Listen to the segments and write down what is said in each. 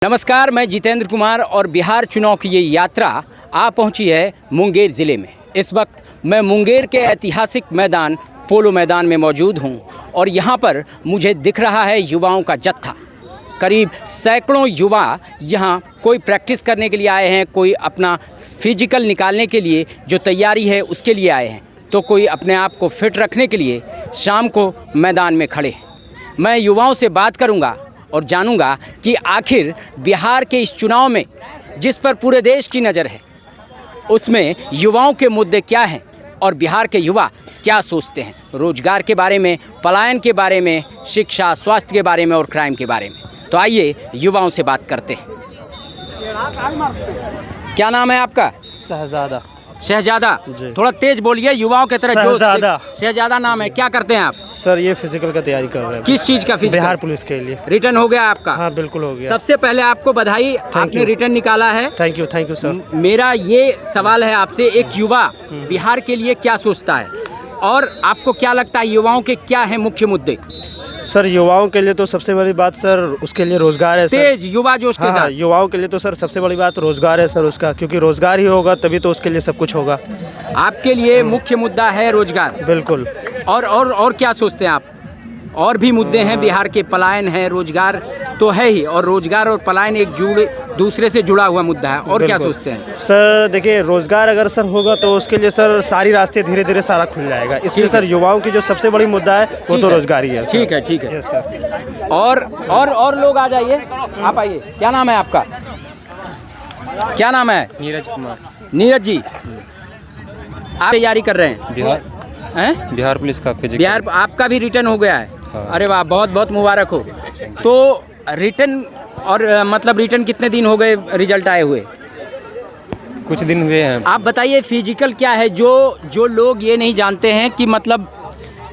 नमस्कार, मैं जितेंद्र कुमार और बिहार चुनाव की ये यात्रा आ पहुंची है मुंगेर ज़िले में। इस वक्त मैं मुंगेर के ऐतिहासिक मैदान पोलो मैदान में मौजूद हूं और यहां पर मुझे दिख रहा है युवाओं का जत्था। करीब सैकड़ों युवा यहां कोई प्रैक्टिस करने के लिए आए हैं, कोई अपना फिजिकल निकालने के लिए जो तैयारी है उसके लिए आए हैं, तो कोई अपने आप को फिट रखने के लिए शाम को मैदान में खड़े हैं। मैं युवाओं से बात करूँगा और जानूंगा कि आखिर बिहार के इस चुनाव में जिस पर पूरे देश की नज़र है उसमें युवाओं के मुद्दे क्या हैं और बिहार के युवा क्या सोचते हैं, रोजगार के बारे में, पलायन के बारे में, शिक्षा, स्वास्थ्य के बारे में और क्राइम के बारे में। तो आइए युवाओं से बात करते हैं। क्या नाम है आपका? शहजादा। शहजादा, थोड़ा तेज बोलिए, युवाओं की तरह। शहजादा। शहजादा नाम है। क्या करते हैं आप? सर ये फिजिकल का तैयारी कर रहे हैं। किस चीज़ का फिजिकल? बिहार पुलिस के लिए। रिटर्न हो गया आपका? हाँ बिल्कुल हो गया। सबसे पहले आपको बधाई, आपने रिटर्न निकाला है। Thank you sir. मेरा ये सवाल है आपसे, एक युवा बिहार के लिए क्या सोचता है और आपको क्या लगता है युवाओं के क्या है मुख्य मुद्दे? सर युवाओं के लिए तो सबसे बड़ी बात सर उसके लिए रोजगार है सर। तेज युवा जोश के साथ। युवाओं के लिए तो सर सबसे बड़ी बात रोजगार है सर उसका, क्योंकि रोजगार ही होगा तभी तो उसके लिए सब कुछ होगा। आपके लिए मुख्य मुद्दा है रोजगार? बिल्कुल। और क्या सोचते हैं आप? और भी मुद्दे हैं बिहार के, पलायन है, रोजगार तो है ही, और रोजगार और पलायन एक दूसरे से जुड़ा हुआ मुद्दा है। और क्या सोचते हैं सर? देखिए रोजगार अगर सर होगा तो उसके लिए सर सारी रास्ते धीरे धीरे सारा खुल जाएगा, इसलिए सर युवाओं की जो सबसे बड़ी मुद्दा है वो तो रोजगार ही है। ठीक है सर। और लोग आ जाइए, आप आइए। क्या नाम है आपका? क्या नाम है? नीरज कुमार। नीरज जी, आप तैयारी कर रहे हैं? बिहार पुलिस का फिजिकल। बिहार, आपका भी रिटर्न हो गया है? हाँ। अरे वाह, बहुत बहुत मुबारक हो। तो रिटर्न और मतलब रिटर्न कितने दिन हो गए रिजल्ट आए हुए? कुछ दिन हुए हैं। आप बताइए फिजिकल क्या है, जो लोग ये नहीं जानते हैं कि मतलब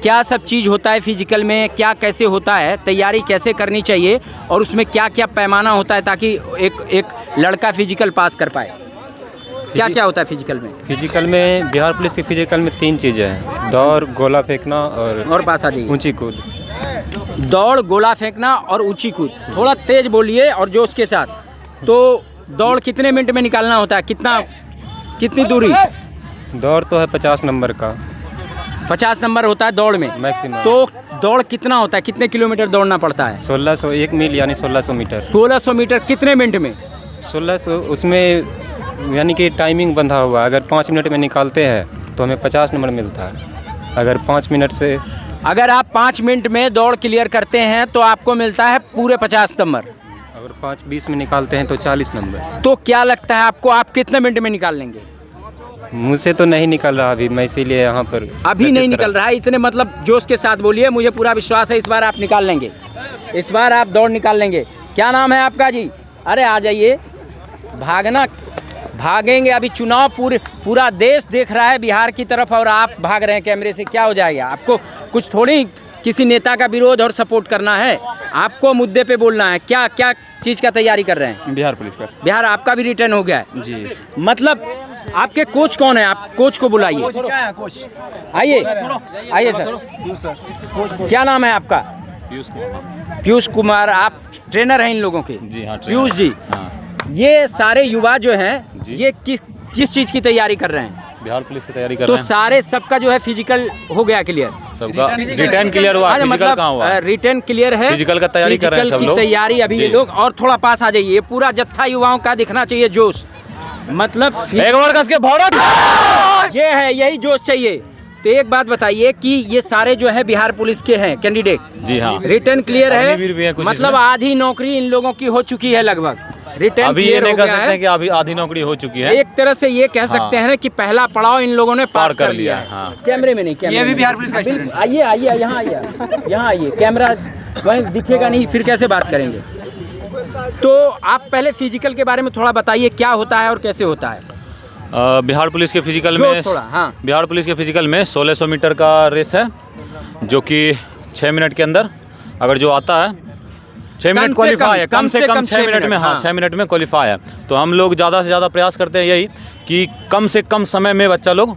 क्या सब चीज़ होता है फिजिकल में, क्या कैसे होता है, तैयारी कैसे करनी चाहिए और उसमें क्या क्या पैमाना होता है ताकि एक लड़का फिजिकल पास कर पाए। क्या क्या होता है फिजिकल में? फिजिकल में बिहार पुलिस के फिजिकल में 3 चीज़ें हैं: दौड़, गोला फेंकना और पास आ जाइए। ऊंची कूद। दौड़, गोला फेंकना और ऊंची कूद। थोड़ा तेज बोलिए और जोश के साथ। तो दौड़ कितने मिनट में निकालना होता है? कितनी दूरी? दौड़ तो है 50 नंबर का। 50 नंबर होता है दौड़ में मैक्सिमम। तो दौड़ कितना होता है, कितने किलोमीटर दौड़ना पड़ता है? 1600, 1 मील यानी 1600 मीटर। 1600 मीटर कितने मिनट में? 1600, उसमें यानी कि टाइमिंग बंधा हुआ है। अगर 5 मिनट में निकालते हैं तो हमें 50 नंबर मिलता है। अगर 5 मिनट से, अगर आप 5 मिनट में दौड़ क्लियर करते हैं तो आपको मिलता है पूरे 50 नंबर। अगर 5:20 में निकालते हैं तो 40 नंबर। तो क्या लगता है आपको, आप कितने मिनट में निकाल लेंगे? मुझसे तो नहीं निकल रहा अभी, मैं इसीलिए यहाँ पर अभी नहीं निकल रहा है? इतने मतलब जोश के साथ बोलिए, मुझे पूरा विश्वास है इस बार आप निकाल लेंगे, इस बार आप दौड़ निकाल लेंगे। क्या नाम है आपका जी? अरे आ जाइए, भागेंगे। अभी चुनाव पूरा देश देख रहा है बिहार की तरफ और आप भाग रहे हैं कैमरे से, क्या हो जाएगा? आपको कुछ थोड़ी किसी नेता का विरोध और सपोर्ट करना है, आपको मुद्दे पे बोलना है। क्या क्या चीज़ का तैयारी कर रहे हैं? बिहार पुलिस का। बिहार, आपका भी रिटर्न हो गया है जी। मतलब आपके कोच कौन है? आप कोच को बुलाइए। आइए सर। क्या नाम है आपका? पीयूष कुमार। आप ट्रेनर हैं इन लोगों के? जी हाँ। पीयूष जी, हाँ। ये सारे युवा जो हैं ये किस चीज़ की तैयारी कर रहे हैं? बिहार पुलिस की तैयारी कर तो रहे हैं। सारे सबका जो है फिजिकल हो गया क्लियर? सबका रिटर्न क्लियर हुआ, फिजिकल कहाँ हुआ? रिटर्न क्लियर है, फिजिकल का तैयारी कर रहे हैं सब लोग। तैयारी अभी ये लोग। और थोड़ा पास आ जाइए, ये पूरा जत्था युवाओं का दिखना चाहिए जोश, मतलब एक बार कस के भारत ये है, यही जोश चाहिए। तो एक बात बताइए कि ये सारे जो है बिहार पुलिस के हैं कैंडिडेट? जी हाँ। रिटर्न क्लियर अग्निवीर भी है, हैं कुछ मतलब इसमें। आधी नौकरी इन लोगों की हो चुकी है लगभग। रिटर्न अभी ये क्लियर नहीं हो कह गया सकते है हैं कि अभी आधी नौकरी हो चुकी है। एक तरह से ये कह सकते हैं कि पहला पड़ाव इन लोगों ने पार कर लिया है। हाँ। कैमरे में नहीं, कैमरे ये भी में बिहार पुलिस का नहीं। स्टूडेंट। आइए यहाँ आइए, कैमरा वहीं दिखेगा नहीं, फिर कैसे बात करेंगे? तो आप पहले फिजिकल के बारे में थोड़ा बताइए, क्या होता है और कैसे होता है? बिहार पुलिस के फिजिकल जोश में थोड़ा, हाँ। बिहार पुलिस के फिजिकल में 1600 मीटर का रेस है, जो कि 6 मिनट के अंदर अगर जो आता है 6 मिनट क्वालिफाई है, कम से कम 6 मिनट में। हाँ 6 मिनट में क्वालिफाई है। तो हम लोग ज़्यादा से ज़्यादा प्रयास करते हैं यही कि कम से कम समय में बच्चा लोग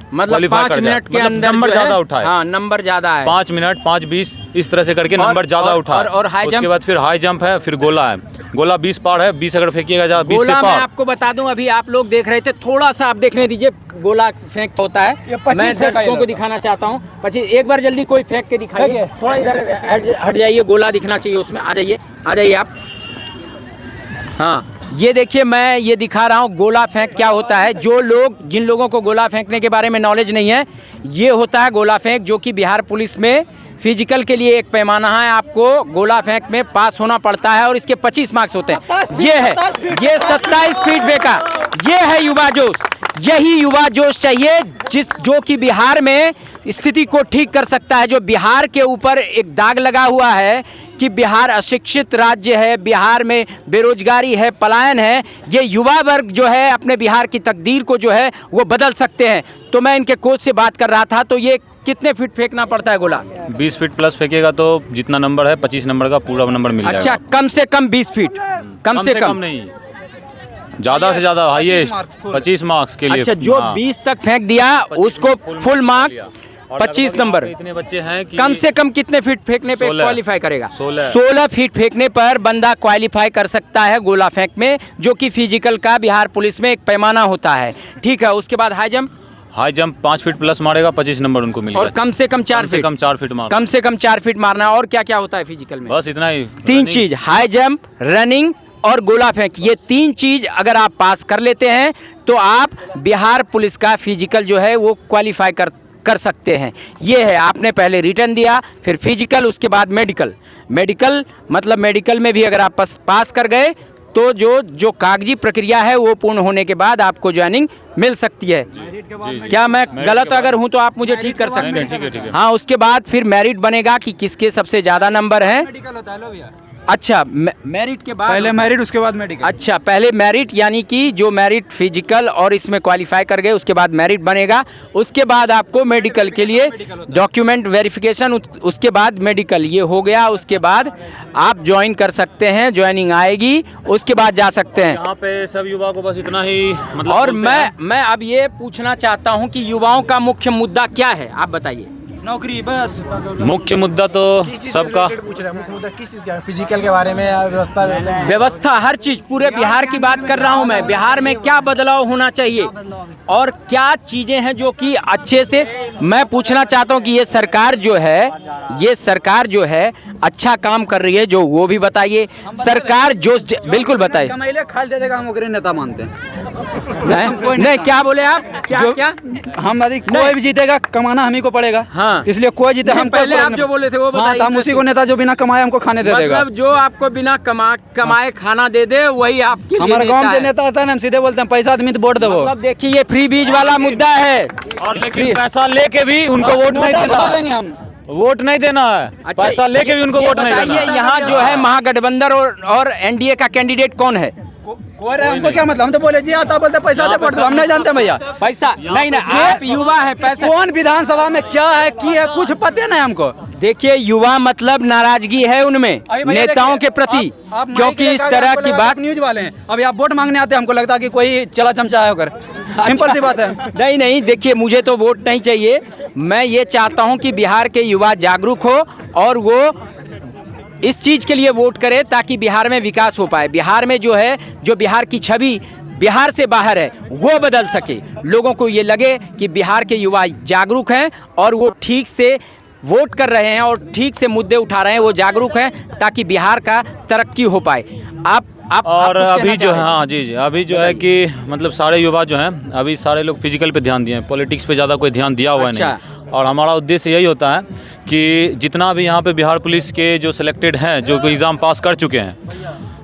मतलब qualify 5 कर जाए। मिनट के मतलब अंदर नंबर जो है- ज़्यादा उठाए। हाँ, नंबर ज़्यादा है। 5 मिनट 5:20 इस तरह से करके और- नंबर ज़्यादा और- उठाए। और हाई उसके जंप? बाद फिर हाई जंप है, फिर गोला है। गोला 20 पार है, 20 अगर फेंकिएगा 20 से गोला मैं पार। आपको बता दूं, अभी आप लोग देख रहे थे, थोड़ा सा आप देखने दीजिए, गोला फेंक होता है। मैं दर्शकों को दिखाना चाहता हूं 25। एक बार जल्दी कोई फेंक के दिखाइए, थोड़ा इधर हट जाइए, गोला दिखना चाहिए उसमें। आ जाइए आप। हाँ, ये देखिए, मैं ये दिखा रहा हूँ गोला फेंक क्या होता है। जिन लोगों को गोला फेंकने के बारे में नॉलेज नहीं है, ये होता है गोला फेंक, जो कि बिहार पुलिस में फिजिकल के लिए एक पैमाना है। आपको गोला फेंक में पास होना पड़ता है और इसके 25 मार्क्स होते हैं। ये 27 फीट फेंका, ये है युवा जोश। यही युवा जोश चाहिए जो कि बिहार में स्थिति को ठीक कर सकता है। जो बिहार के ऊपर एक दाग लगा हुआ है कि बिहार अशिक्षित राज्य है, बिहार में बेरोजगारी है, पलायन है, ये युवा वर्ग जो है अपने बिहार की तकदीर को जो है वो बदल सकते हैं। तो मैं इनके कोच से बात कर रहा था, तो ये कितने फीट फेंकना पड़ता है गोला? 20 फीट प्लस फेंकेगा तो जितना नंबर है 25 नंबर का पूरा नंबर मिल जाएगा। अच्छा, कम से कम 20 फीट, कम से कम नहीं, ज़्यादा से ज़्यादा हाईएस्ट 25 मार्क्स के लिए। अच्छा, जो हाँ। 20 तक फेंक दिया उसको फुल मार्क, और 25 लगभग नंबर। यहाँ पे इतने बच्चे हैं कि कम से कम कितने फीट फेंकने पे 16 क्वालिफाई करेगा? 16 फीट फेंकने पर बंदा क्वालिफाई कर सकता है गोला फेंक में, जो कि फिजिकल का बिहार पुलिस में एक पैमाना होता है। ठीक है, उसके बाद हाई जंप 5 फीट प्लस मारेगा, 25 नंबर उनको मिलेगा। और कम से कम 4 फीट, कम 4 फीट मार, कम से कम 4 फीट मारना है। और क्या क्या होता है फिजिकल में? बस इतना ही। 3 चीज, हाई जंप, रनिंग और गोला फेंक। ये 3 चीज अगर आप पास कर लेते हैं तो आप बिहार पुलिस का फिजिकल जो है वो क्वालिफाई कर सकते हैं। ये है, आपने पहले रिटर्न दिया, फिर फिजिकल, उसके बाद मेडिकल मतलब मेडिकल में भी अगर आप पास कर गए तो जो कागजी प्रक्रिया है वो पूर्ण होने के बाद आपको ज्वाइनिंग मिल सकती है। क्या मैं गलत अगर हूं तो आप मुझे ठीक कर सकते हैं? ठीक है। हाँ, उसके बाद फिर मेरिट बनेगा कि किसके सबसे ज़्यादा नंबर हैं। अच्छा, मेरिट के बाद पहले मेरिट, उसके बाद मेडिकल। अच्छा, पहले मेरिट, यानी कि जो मेरिट फिजिकल और इसमें क्वालिफाई कर गए उसके बाद मेरिट बनेगा। उसके बाद आपको मेडिकल के लिए डॉक्यूमेंट वेरिफिकेशन, उसके बाद मेडिकल, ये हो गया। उसके बाद आप ज्वाइन कर सकते हैं, ज्वाइनिंग आएगी, उसके बाद जा सकते हैं। यहाँ पे सब युवा को बस इतना ही मतलब और बोलते हैं। मैं अब ये पूछना चाहता हूँ कि युवाओं का मुख्य मुद्दा क्या है, आप बताइए। नौकरी, बस। मुख्य मुद्दा तो सबका पूछ रहे हैं, मुख्य मुद्दा किस चीज़ का? फिजिकल के बारे में या व्यवस्था, हर चीज, पूरे बिहार की बात कर रहा हूं मैं। बिहार में क्या बदलाव होना चाहिए और क्या चीजें हैं जो कि अच्छे से, मैं पूछना चाहता हूं कि ये सरकार जो है अच्छा काम कर रही है, जो वो भी बताइए। सरकार जो बिल्कुल बताइए। कमाइले खाल दे देगा, हम ओकरे नेता मानते हैं। नहीं, क्या बोले आप? क्या हम यदि कोई भी जीतेगा, कमाना हम ही को पड़ेगा। हाँ। इसलिए कोई जीते हम पहले आप जो बोले थे वो बताइए। हम उसी को नेता जो बिना कमाए हमको खाने दे देगा। मतलब जो आपको बिना कमाए खाना दे दे वही आपके लिए हमारे गांव नेता के है। नेता होता है ना, हम सीधे बोलते हैं पैसा आदमी तो वोट देवो। मतलब देखिए, ये फ्री बीज वाला मुद्दा है। और लेकिन पैसा लेके भी उनको वोट नहीं देना देंगे हम। वोट नहीं देना है। अच्छा, पैसा लेके भी उनको ये वोट नहीं देना बताइए, यहाँ जो है महागठबंधन और एनडीए का कैंडिडेट कौन है? कोई रहे, हमको क्या मतलब? हम तो बोले जी आता, बोलते पैसा दे वोट दो। हम नहीं जानते भैया पैसा नहीं ना, आप युवा है, पैसा कौन विधानसभा में क्या है की है कुछ पता नहीं हमको। देखिए, युवा मतलब नाराजगी है उनमें अभी भैया नेताओं देखिए, के प्रति, आप क्योंकि इस तरह की बात। न्यूज वाले हैं, अभी आप वोट मांगने आते हैं, हमको लगता है कि कोई चला चमचा है होकर। सिंपल सी बात है। नहीं, देखिए, मुझे तो वोट नहीं चाहिए। मैं ये चाहता हूँ कि बिहार के युवा जागरूक हो और वो इस चीज़ के लिए वोट करे ताकि बिहार में विकास हो पाए। बिहार में जो बिहार की छवि बिहार से बाहर है वो बदल सके। लोगों को ये लगे कि बिहार के युवा जागरूक हैं और वो ठीक से वोट कर रहे हैं और ठीक से मुद्दे उठा रहे हैं, वो जागरूक हैं, ताकि बिहार का तरक्की हो पाए। और कुछ अभी कहना जो चाह है, रहे हैं? हाँ जी, अभी जो है कि मतलब सारे युवा जो हैं अभी सारे लोग फिजिकल पे ध्यान दिए हैं, पॉलिटिक्स पे ज़्यादा कोई ध्यान दिया हुआ अच्छा। नहीं। और हमारा उद्देश्य यही होता है कि जितना भी यहाँ पे बिहार पुलिस के जो सिलेक्टेड हैं, जो एग्ज़ाम पास कर चुके हैं,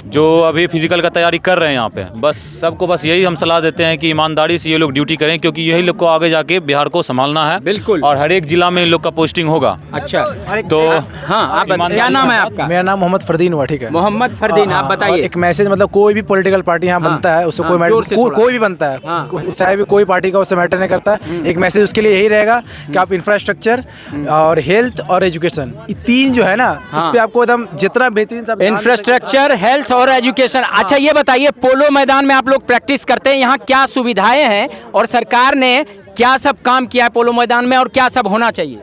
जो अभी फिजिकल का तैयारी कर रहे हैं यहाँ पे, बस सबको बस यही हम सलाह देते हैं कि ईमानदारी से ये लोग ड्यूटी करें, क्योंकि यही लोग को आगे जाके बिहार को संभालना है। बिल्कुल। और हर एक जिला में इन लोग का पोस्टिंग होगा। अच्छा, तो हाँ, आप क्या नाम है आपका? मेरा नाम मोहम्मद फरदीन हुआ, ठीक है। मोहम्मद फरदीन, आप और बताइए। एक मैसेज, मतलब कोई भी पॉलिटिकल पार्टी यहाँ हाँ, बनता है उसको हाँ, कोई जोर से थोड़ा। कोई भी बनता है, हाँ। चाहे भी कोई पार्टी का उससे मैटर नहीं करता। एक मैसेज उसके लिए यही रहेगा कि आप इंफ्रास्ट्रक्चर और हेल्थ और एजुकेशन, ये 3 जो है ना, इस पे आपको एकदम जितना बेहतरीन सब इंफ्रास्ट्रक्चर, हेल्थ और एजुकेशन। अच्छा, ये बताइए, पोलो मैदान में आप लोग प्रैक्टिस करते हैं, यहाँ क्या सुविधाएं हैं और सरकार ने क्या सब काम किया है पोलो मैदान में और क्या सब होना चाहिए?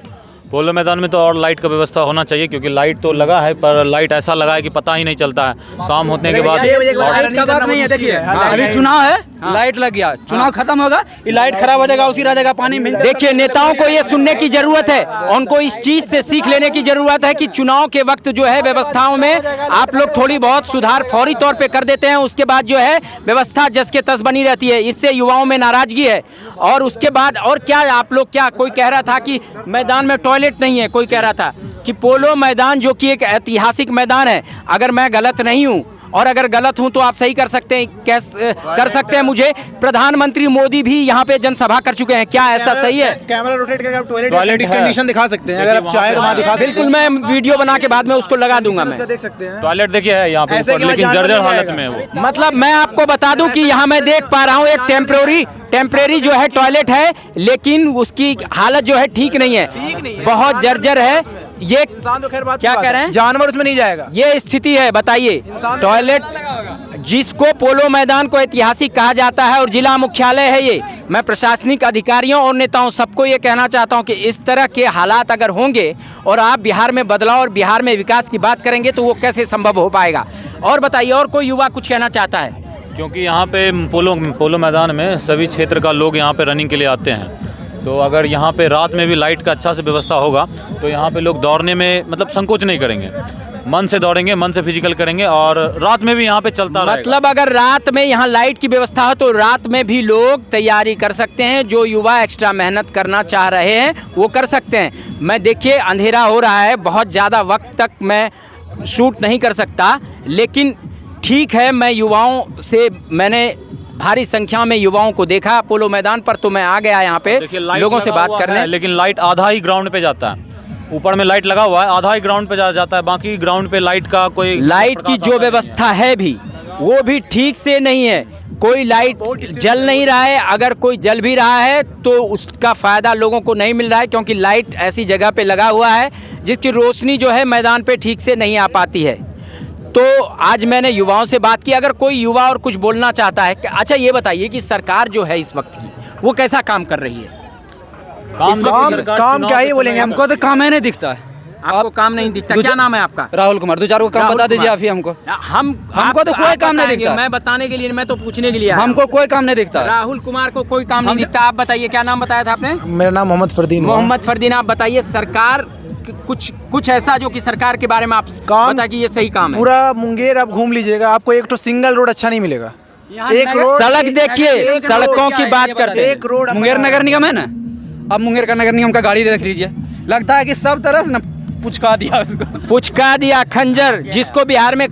पोलो मैदान में तो और लाइट का व्यवस्था होना चाहिए, क्योंकि लाइट तो लगा है पर लाइट ऐसा लगा है कि पता ही नहीं चलता है शाम होने के बाद। लाइट का बात नहीं है, देखिए अभी चुनाव है, लाइट लग गया, चुनाव खत्म होगा, ये लाइट खराब हो जाएगा, उसी रह जाएगा पानी मिल। देखिए नेताओं को ये सुनने की जरूरत है, उनको इस चीज से सीख लेने की जरूरत है कि चुनाव के वक्त जो है व्यवस्थाओं में आप लोग थोड़ी बहुत सुधार फौरी तौर पे कर देते हैं, उसके बाद जो है व्यवस्था जस के तस बनी रहती है। इससे युवाओं में नाराजगी है। और उसके बाद और क्या आप लोग, क्या कोई कह रहा था कि मैदान में टॉयलेट नहीं है, कोई कह रहा था कि पोलो मैदान जो कि एक ऐतिहासिक मैदान है, अगर मैं गलत नहीं हूं और अगर गलत हूं तो आप सही कर सकते हैं, कर सकते हैं मुझे। प्रधानमंत्री मोदी भी यहाँ पे जनसभा कर चुके हैं, क्या ऐसा सही है? कैमरा रोटेट करके आप टॉयलेट कंडीशन दिखा सकते हैं, अगर आप चाहे तो वहाँ दिखा सकते हैं। बिल्कुल, मैं वीडियो बना के बाद में उसको लगा दूंगा। मैं देख सकते हैं टॉयलेट देखिए है यहाँ पे ऊपर, लेकिन जर्जर हालत में है वो। मतलब मैं आपको बता दूं कि यहाँ मैं देख पा रहा हूँ एक टेम्परेरी जो है टॉयलेट है, लेकिन उसकी हालत जो है ठीक नहीं है, बहुत जर्जर है। ये इंसान तो खैर बात क्या कह रहे हैं, जानवर उसमें नहीं जाएगा, ये स्थिति है। बताइए, टॉयलेट जिसको पोलो मैदान को ऐतिहासिक कहा जाता है और जिला मुख्यालय है ये, मैं प्रशासनिक अधिकारियों और नेताओं सबको ये कहना चाहता हूँ कि इस तरह के हालात अगर होंगे और आप बिहार में बदलाव और बिहार में विकास की बात करेंगे तो वो कैसे संभव हो पाएगा? और बताइए, और कोई युवा कुछ कहना चाहता है? क्योंकि यहाँ पे पोलो मैदान में सभी क्षेत्र का लोग यहाँ पे रनिंग के लिए आते हैं, तो अगर यहाँ पे रात में भी लाइट का अच्छा से व्यवस्था होगा तो यहाँ पे लोग दौड़ने में मतलब संकोच नहीं करेंगे, मन से दौड़ेंगे, मन से फिजिकल करेंगे और रात में भी यहाँ पे चलता रहेगा। मतलब अगर रात में यहाँ लाइट की व्यवस्था हो तो रात में भी लोग तैयारी कर सकते हैं, जो युवा एक्स्ट्रा मेहनत करना चाह रहे हैं वो कर सकते हैं। मैं देखिए अंधेरा हो रहा है, बहुत ज़्यादा वक्त तक मैं शूट नहीं कर सकता, लेकिन ठीक है, मैं युवाओं से, मैंने भारी संख्या में युवाओं को देखा पोलो मैदान पर, तो मैं आ गया यहाँ पे लोगों से बात करने। लेकिन लाइट आधा ही ग्राउंड पे जाता है, ऊपर में लाइट लगा हुआ है, आधा ही ग्राउंड पे जाता है, बाकी ग्राउंड पे लाइट का कोई, लाइट की जो व्यवस्था है भी वो भी ठीक से नहीं है, कोई लाइट जल नहीं रहा है, अगर कोई जल भी रहा है तो उसका फ़ायदा लोगों को नहीं मिल रहा है, क्योंकि लाइट ऐसी जगह पे लगा हुआ है जिसकी रोशनी जो है मैदान पे ठीक से नहीं आ पाती है। तो आज मैंने युवाओं से बात की, अगर कोई युवा और कुछ बोलना चाहता है। अच्छा ये बताइए कि सरकार जो है इस वक्त की वो कैसा काम कर रही है? काम क्या ही बोलेंगे, हमको तो काम है नहीं दिखता है। आपको काम नहीं दिखता? क्या नाम है आपका? राहुल कुमार। दो चार को काम बता दीजिए आप ही हमको। हमको तो कोई काम नहीं दिखता। मैं बताने के लिए, मैं तो पूछने के लिए आया। हमको कोई काम नहीं दिखता। राहुल कुमार को कोई काम नहीं दिखता। आप बताइए, क्या नाम बताया था आपने? मेरा नाम मोहम्मद फरदीन। मोहम्मद फरदीन, आप बताइए सरकार कुछ ऐसा जो कि सरकार के बारे में आप बता कि ये सही काम है। पूरा मुंगेर आप घूम लीजिएगा, आपको एक तो सिंगल रोड अच्छा नहीं मिलेगा। एक रोड, सड़क देखिए, सड़कों की बात करते हैं। एक रोड, मुंगेर नगर निगम है ना, अब मुंगेर का नगर निगम का गाड़ी देख लीजिए, लगता है कि सब तरह से ना पुचका दिया उसको, पुचका दिया खंजर, जिसको बिहार में